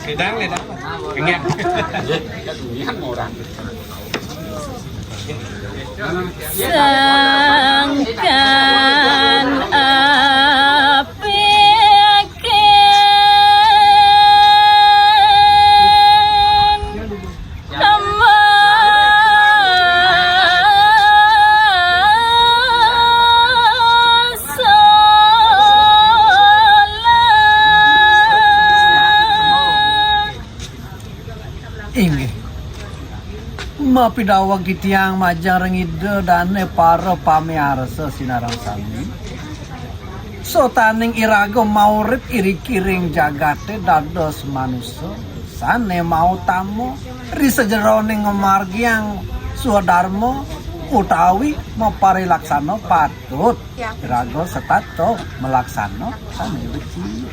Sedang ledang. Pengen. Sangkan api inggih mapidawag titiang majang rengide dane para pamiarsa sinarang sami so taning iraga maurip iri-kiring jagate dados manusa sane mau tamu ri sejeroning margiang swadharma utawi maparilaksana patut iraga setato melaksana sane beci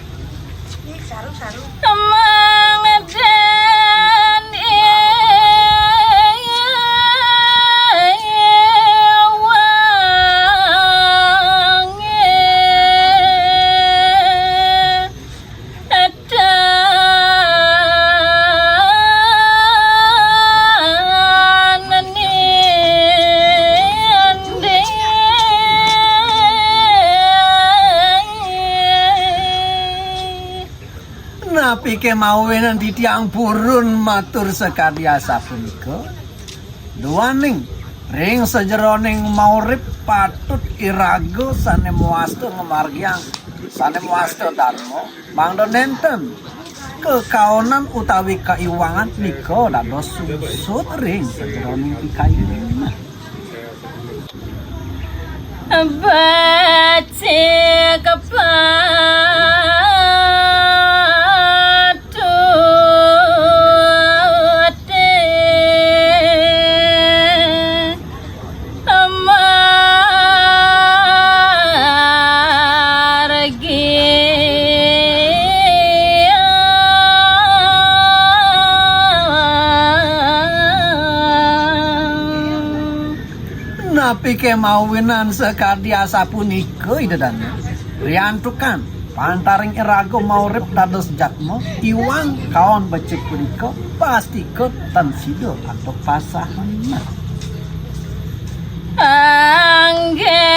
napi ke mawenan titiang purun matur sekadiasa punika duaning ring sejeroning maurip patut iraga sane muasta ngemargiang sane muasta dharma mangdo nenten kekaonan utawi kaiwangan nika dados susut ring sejeroning pikayuna baca napi ke mawinan sekadiasa punika idadana riantukan pantaring iraga maurip dados jatmo iwang kaon becik punika pasti ketan sido atau pasahanna anggen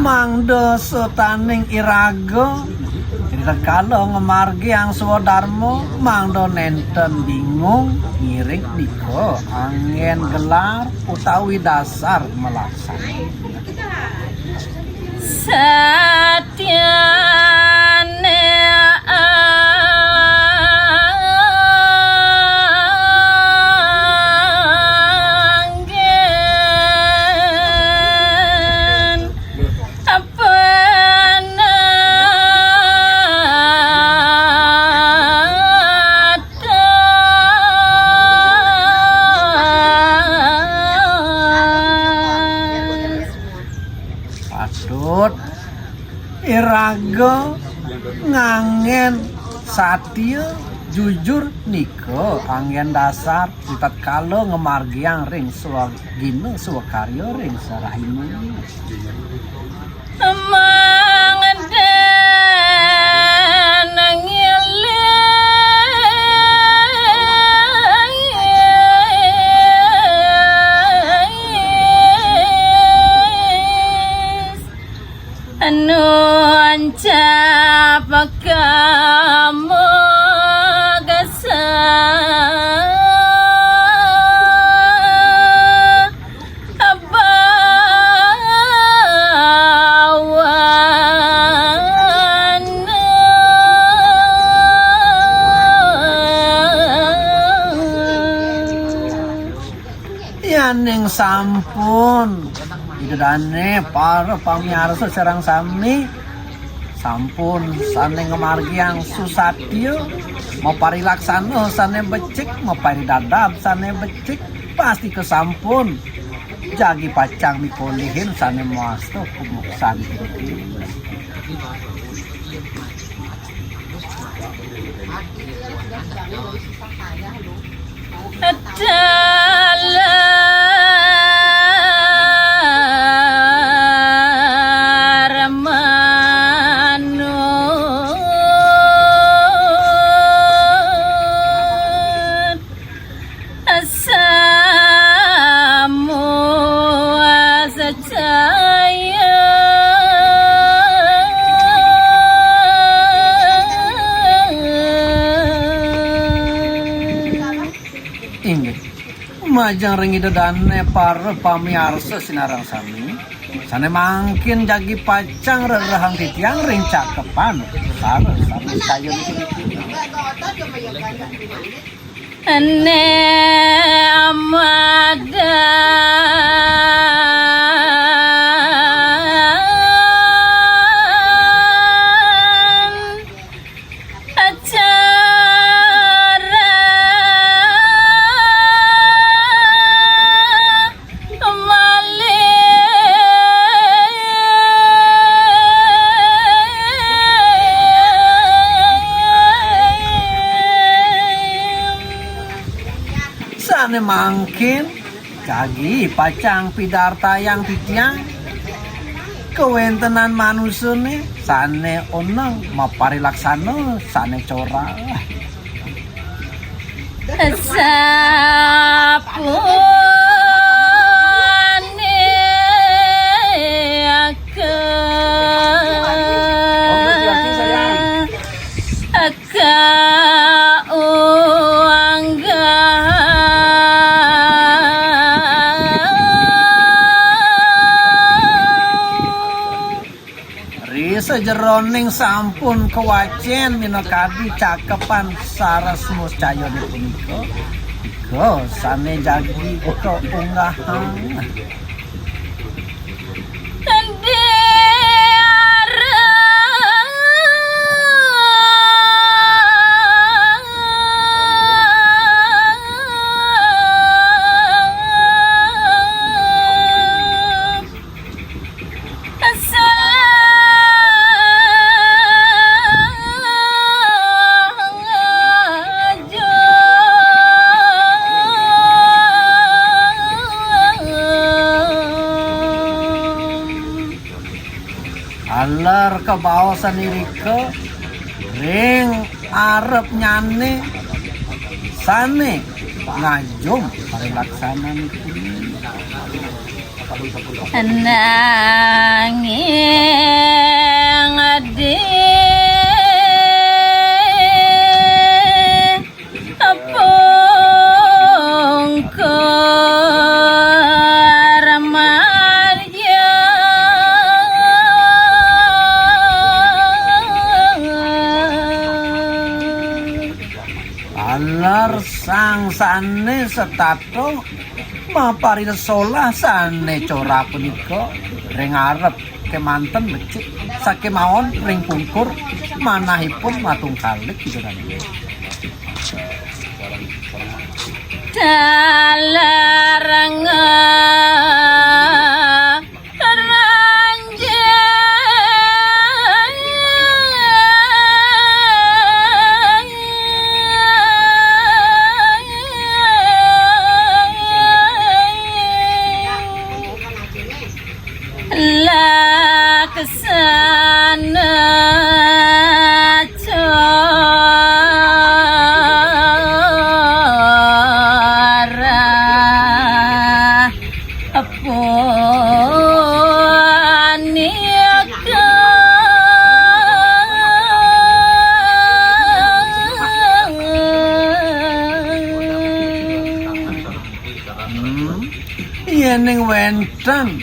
mangdo setaning iraga kala ngemargi ang swadharma mangdo nenten bingung ngiring nika angin gelar utawi dasar melaksana satyane iraga ngangen satya jujur nika anggen dasar tatkala ngemargiang ring swagina swakarya ring sarahina Apakamu gasa abawan yaning sampun idadane para pamiarsa sareng sami sampun sane ngemargiang susatyo mau parilaksana sane becik mau paridadab sane becik pasti kesampun jagi pacang mikolihin sane muasto kumuksan Adalah manut semua secaya inggih majang ring idadane para pamiarsa sinarang sami sane mangkin jagi pacang rerahang titiang ring cakepan sareng sami kayon ane amada sane mangkin jagi pacang pidarta yang titiang kewentenan manusune sane oneng maparilaksana sane cora sapune sejeroning sampun kewacen minakadi cakepan sarasmus cayone punika iko sane jagi keunggahan alar ke bawah sendiri ke ring arep nyane sane ngajum parilaksana niku nanging ade alar sang sane setato maparisolah sane cora punika ring arep kemanten becik sakemawon ring pungkur manahipun matung kalik kidurane dalarang laksana cora aponiaka ning wenten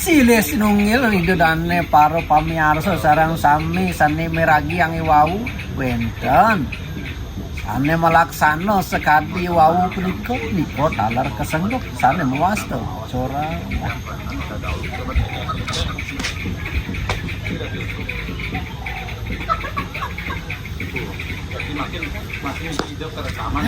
silih sinungil ridane para pamiarsa sareng sami sane miragi yang wau wenten sane malaksana sekadi wau punika nika talar kesenggok sane muasta cora makin hidup ke rekaman.